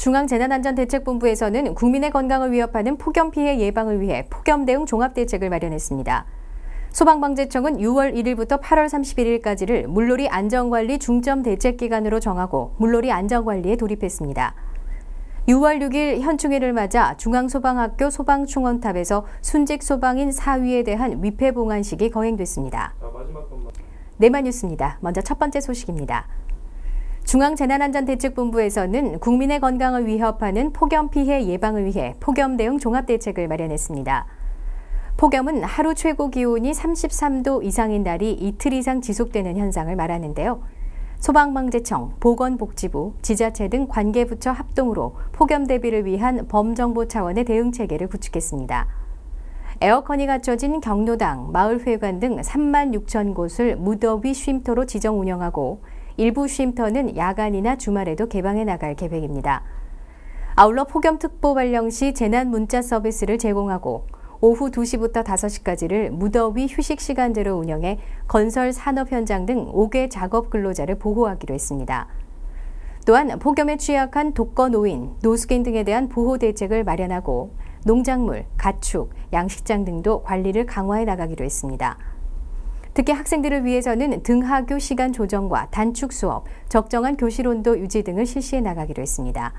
중앙재난안전대책본부에서는 국민의 건강을 위협하는 폭염 피해 예방을 위해 폭염 대응 종합대책을 마련했습니다. 소방방재청은 6월 1일부터 8월 31일까지를 물놀이 안전관리 중점 대책기간으로 정하고 물놀이 안전관리에 돌입했습니다. 6월 6일 현충일을 맞아 중앙소방학교 소방충원탑에서 순직 소방인 사위에 대한 위패봉안식이 거행됐습니다. 네마뉴스입니다. 먼저 첫 번째 소식입니다. 중앙재난안전대책본부에서는 국민의 건강을 위협하는 폭염 피해 예방을 위해 폭염 대응 종합대책을 마련했습니다. 폭염은 하루 최고 기온이 33도 이상인 날이 이틀 이상 지속되는 현상을 말하는데요. 소방방재청, 보건복지부, 지자체 등 관계부처 합동으로 폭염 대비를 위한 범정부 차원의 대응 체계를 구축했습니다. 에어컨이 갖춰진 경로당, 마을회관 등 3만 6천 곳을 무더위 쉼터로 지정 운영하고 일부 쉼터는 야간이나 주말에도 개방해 나갈 계획입니다. 아울러 폭염특보 발령 시 재난 문자 서비스를 제공하고 오후 2시부터 5시까지를 무더위 휴식 시간제로 운영해 건설 산업 현장 등 5개 작업 근로자를 보호하기로 했습니다. 또한 폭염에 취약한 독거노인, 노숙인 등에 대한 보호 대책을 마련하고 농작물, 가축, 양식장 등도 관리를 강화해 나가기로 했습니다. 특히 학생들을 위해서는 등하교 시간 조정과 단축 수업, 적정한 교실 온도 유지 등을 실시해 나가기로 했습니다.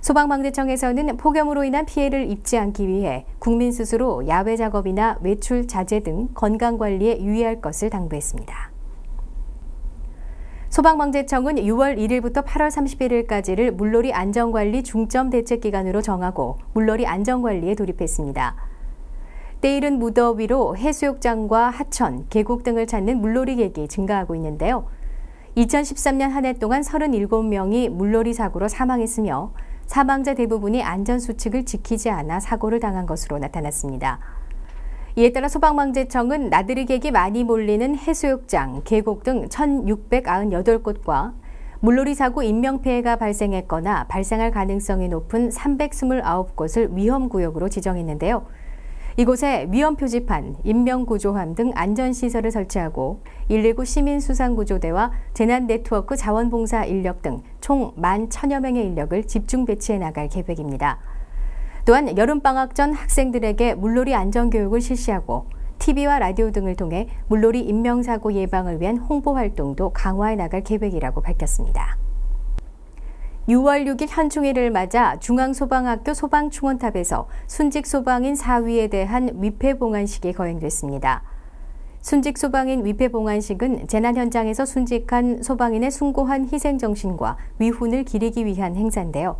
소방방재청에서는 폭염으로 인한 피해를 입지 않기 위해 국민 스스로 야외 작업이나 외출 자제 등 건강관리에 유의할 것을 당부했습니다. 소방방재청은 6월 1일부터 8월 31일까지를 물놀이 안전관리 중점 대책기간으로 정하고 물놀이 안전관리에 돌입했습니다. 때이른 무더위로 해수욕장과 하천, 계곡 등을 찾는 물놀이객이 증가하고 있는데요. 2013년 한 해 동안 37명이 물놀이 사고로 사망했으며 사망자 대부분이 안전수칙을 지키지 않아 사고를 당한 것으로 나타났습니다. 이에 따라 소방방재청은 나들이객이 많이 몰리는 해수욕장, 계곡 등 1,698곳과 물놀이 사고 인명피해가 발생했거나 발생할 가능성이 높은 329곳을 위험구역으로 지정했는데요. 이곳에 위험표지판, 인명구조함 등 안전시설을 설치하고 119 시민수상구조대와 재난네트워크 자원봉사 인력 등 총 11,000여 명의 인력을 집중 배치해 나갈 계획입니다. 또한 여름방학 전 학생들에게 물놀이 안전교육을 실시하고 TV와 라디오 등을 통해 물놀이 인명사고 예방을 위한 홍보활동도 강화해 나갈 계획이라고 밝혔습니다. 6월 6일 현충일을 맞아 중앙소방학교 소방충원탑에서 순직 소방인 사위에 대한 위패봉안식이 거행됐습니다. 순직 소방인 위패봉안식은 재난 현장에서 순직한 소방인의 숭고한 희생정신과 위훈을 기리기 위한 행사인데요.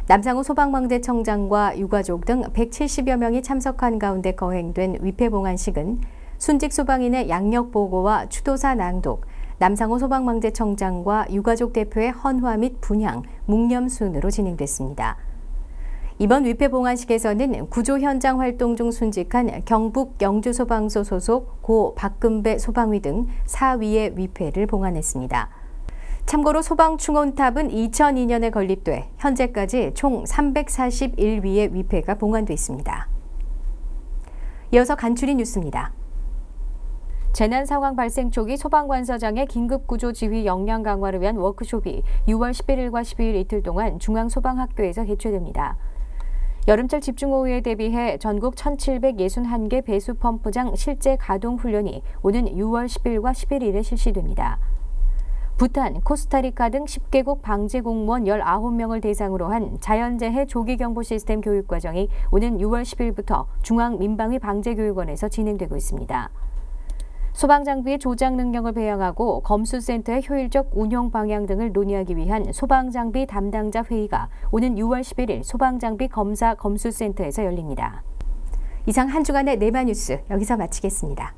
남상호 소방방재청장과 유가족 등 170여 명이 참석한 가운데 거행된 위패봉안식은 순직 소방인의 양력보고와 추도사 낭독, 남상호 소방방재청장과 유가족 대표의 헌화 및 분향, 묵념 순으로 진행됐습니다. 이번 위패봉안식에서는 구조 현장 활동 중 순직한 경북 영주소방서 소속 고 박금배 소방위 등 사위의 위패를 봉안했습니다. 참고로 소방충원탑은 2002년에 건립돼 현재까지 총 341위의 위패가 봉안돼 있습니다. 이어서 간추린 뉴스입니다. 재난 상황 발생 초기 소방관서장의 긴급구조 지휘 역량 강화를 위한 워크숍이 6월 11일과 12일 이틀 동안 중앙소방학교에서 개최됩니다. 여름철 집중호우에 대비해 전국 1,761개 배수펌프장 실제 가동 훈련이 오는 6월 10일과 11일에 실시됩니다. 부탄, 코스타리카 등 10개국 방재 공무원 19명을 대상으로 한 자연재해 조기경보 시스템 교육과정이 오는 6월 10일부터 중앙민방위 방재교육원에서 진행되고 있습니다. 소방장비의 조작 능력을 배양하고 검수센터의 효율적 운영 방향 등을 논의하기 위한 소방장비 담당자 회의가 오는 6월 11일 소방장비 검사 검수센터에서 열립니다. 이상 한 주간의 네마뉴스 여기서 마치겠습니다.